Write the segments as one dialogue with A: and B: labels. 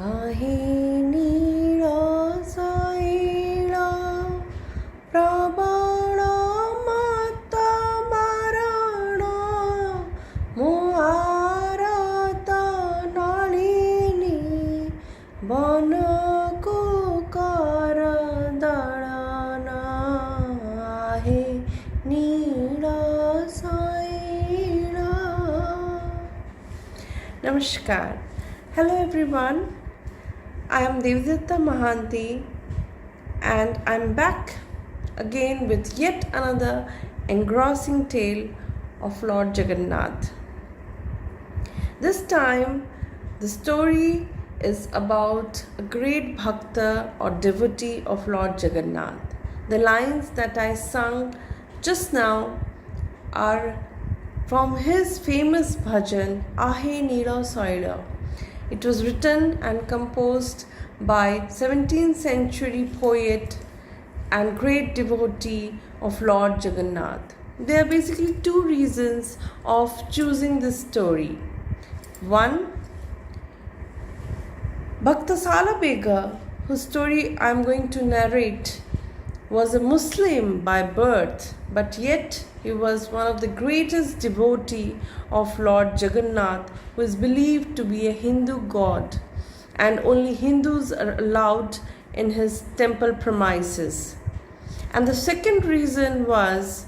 A: आहे नीरसैला प्रबळ मत मरण मुआरत नलिनी बन कुकर दळन आहे नीरसैला. Namaskar. Hello everyone. I am Devotee and I'm back again with yet another engrossing tale of Lord Jagannath. This time the story is about a great bhakta or devotee of Lord Jagannath. The lines that I sung just now are from his famous bhajan Ahe Nirasaila. It was written and composed by 17th century poet and great devotee of Lord Jagannath. There are basically two reasons of choosing this story. One, Bhakta Salabega, whose story I am going to narrate, was a Muslim by birth, but yet he was one of the greatest devotee of Lord Jagannath, who is believed to be a Hindu god, and only Hindus are allowed in his temple premises. And the second reason was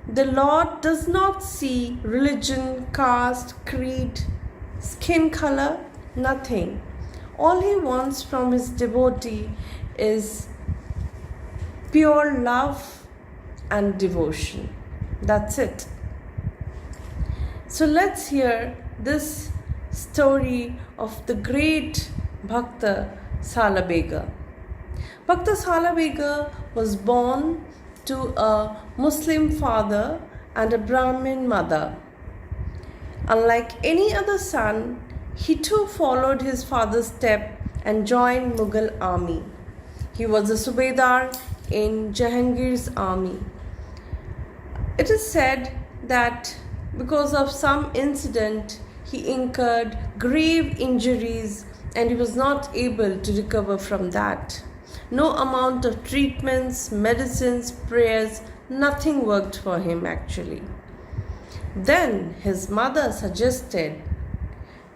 A: the Lord does not see religion, caste, creed, skin color, nothing. All he wants from his devotee is pure love and devotion. That's it. So let's hear this story of the great Bhakta Salabega. Bhakta Salabega was born to a Muslim father and a Brahmin mother. Unlike any other son, he too followed his father's step and joined Mughal army. He was a Subedar in Jahangir's army. It is said that because of some incident, he incurred grave injuries and he was not able to recover from that. No amount of treatments, medicines, prayers, nothing worked for him actually. Then his mother suggested,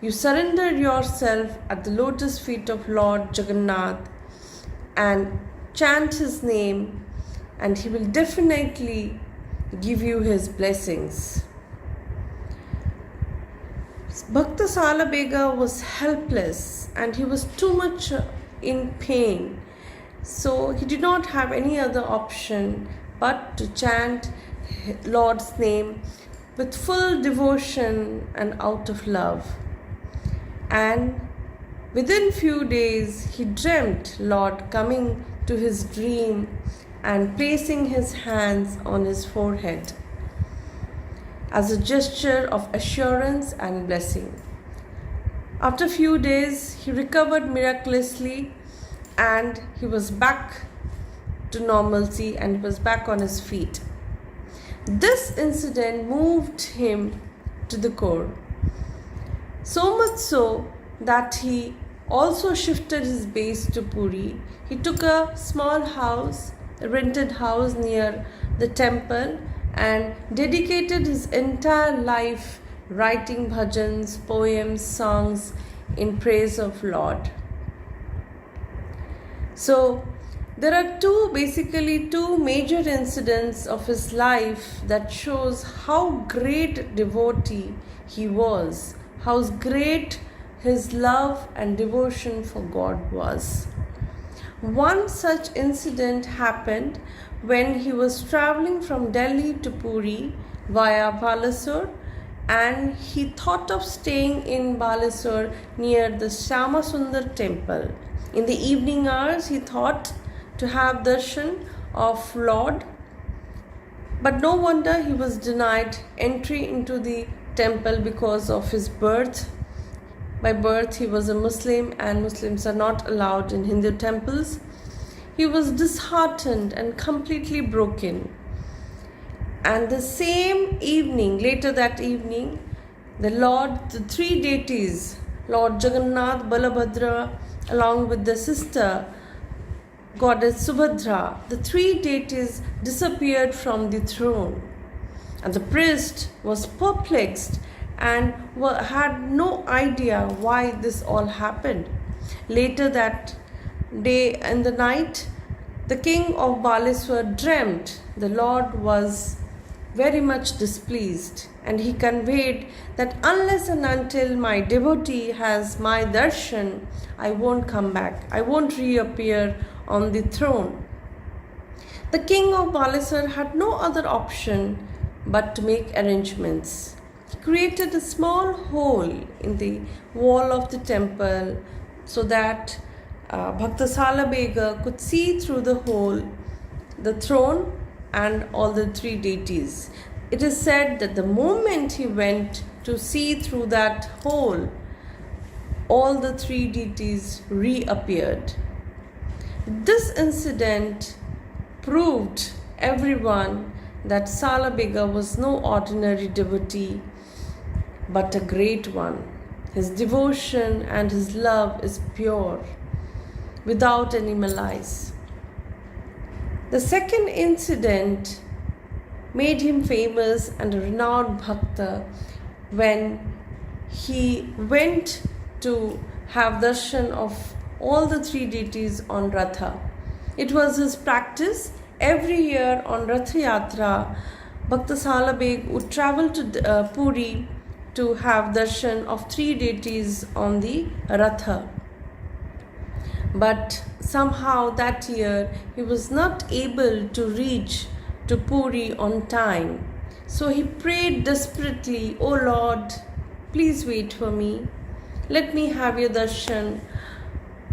A: you surrender yourself at the lotus feet of Lord Jagannath and chant his name, and he will definitely give you his blessings. Bhakta Salabega was helpless and he was too much in pain, so he did not have any other option but to chant Lord's name with full devotion and out of love. And within few days he dreamt Lord coming to his dream and placing his hands on his forehead as a gesture of assurance and blessing. After few days he recovered miraculously and he was back to normalcy and he was back on his feet. This incident moved him to the core, so much so that he also shifted his base to Puri. He took a small house, a rented house near the temple, and dedicated his entire life writing bhajans, poems, songs in praise of Lord. So there are basically two major incidents of his life that shows how great devotee he was, how great his love and devotion for God was. One such incident happened when he was traveling from Delhi to Puri via Balasore, and he thought of staying in Balasore near the Shyama Sundar temple. In the evening hours he thought to have darshan of Lord, but no wonder he was denied entry into the temple because of his birth. By birth he was a Muslim and Muslims are not allowed in Hindu temples. He was disheartened and completely broken. And the same evening, later that evening, the three deities Lord Jagannath, Balabhadra, along with the sister goddess Subhadra, the three deities disappeared from the throne. And the priest was perplexed and had no idea why this all happened. Later that day in the night, the king of Baleswar dreamt the Lord was very much displeased, and he conveyed that unless and until my devotee has my darshan, I won't come back, I won't reappear on the throne. The king of Baleswar had no other option but to make arrangements. He created a small hole in the wall of the temple so that Bhakta Salabega could see through the hole the throne and all the three deities. It is said that the moment he went to see through that hole, all the three deities reappeared. This incident proved everyone that Salabega was no ordinary devotee but a great one. His devotion and his love is pure, without any malice. The second incident made him famous and a renowned bhakta when he went to have darshan of all the three deities on Ratha. It was his practice every year on Rath Yatra. Bhakta Salabega would travel to Puri to have darshan of three deities on the Ratha. But somehow that year he was not able to reach to Puri on time. So he prayed desperately, "Oh Lord, please wait for me. Let me have your darshan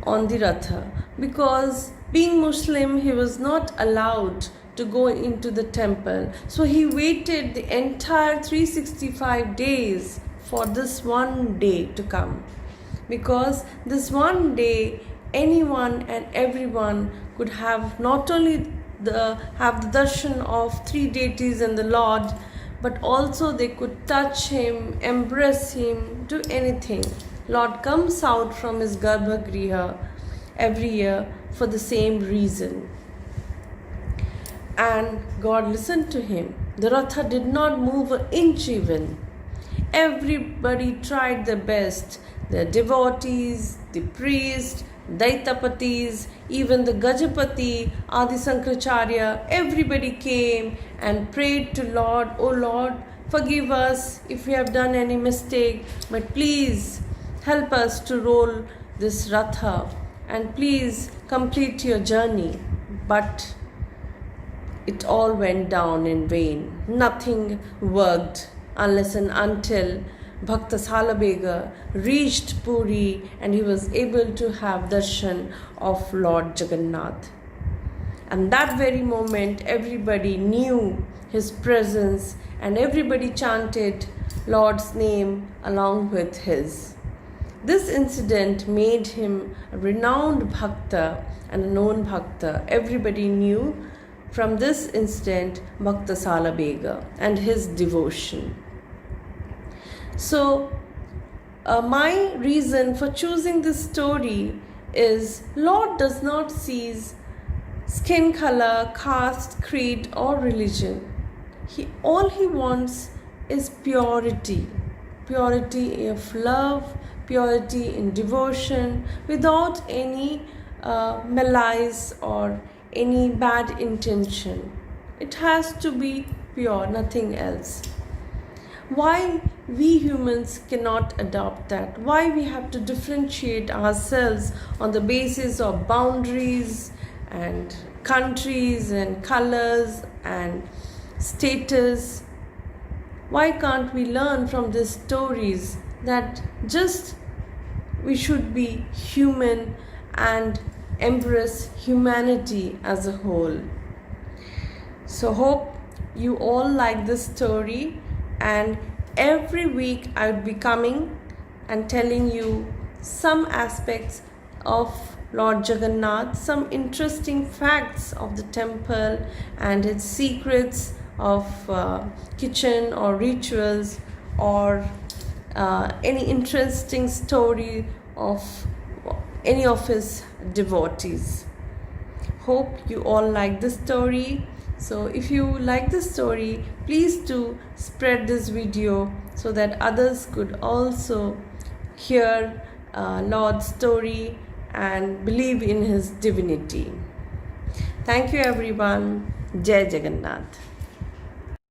A: on the Ratha." Because being Muslim, he was not allowed to go into the temple. So he waited the entire 365 days for this one day to come. Because this one day, anyone and everyone could have not only have the darshan of three deities and the Lord, but also they could touch him, embrace him, do anything. Lord comes out from his Garbhagriha every year for the same reason. And God listened to him. The Ratha did not move an inch even. Everybody tried their best. The devotees, the priests, Daitapatis, even the Gajapati, Adi Sankaracharya, everybody came and prayed to Lord, "Oh Lord, forgive us if we have done any mistake, but please help us to roll this Ratha and please complete your journey." But it all went down in vain. Nothing worked unless and until Bhakta Salabega reached Puri and he was able to have darshan of Lord Jagannath. And that very moment, everybody knew his presence and everybody chanted Lord's name along with his. This incident made him a renowned bhakta and a known bhakta. Everybody knew from this incident Bhakta Salabega and his devotion. So, my reason for choosing this story is Lord does not see skin color, caste, creed, or religion. All he wants is purity. Purity of love, purity in devotion, without any malice or any bad intention. It has to be pure, nothing else. Why we humans cannot adopt that? Why we have to differentiate ourselves on the basis of boundaries and countries and colors and status? Why can't we learn from these stories that just we should be human and embrace humanity as a whole? So hope you all like this story, and every week I would be coming and telling you some aspects of Lord Jagannath, some interesting facts of the temple and its secrets of kitchen or rituals or any interesting story of any of his devotees. Hope you all like the story. So if you like the story, please do spread this video so that others could also hear Lord's story and believe in his divinity. Thank you everyone. Jai Jagannath.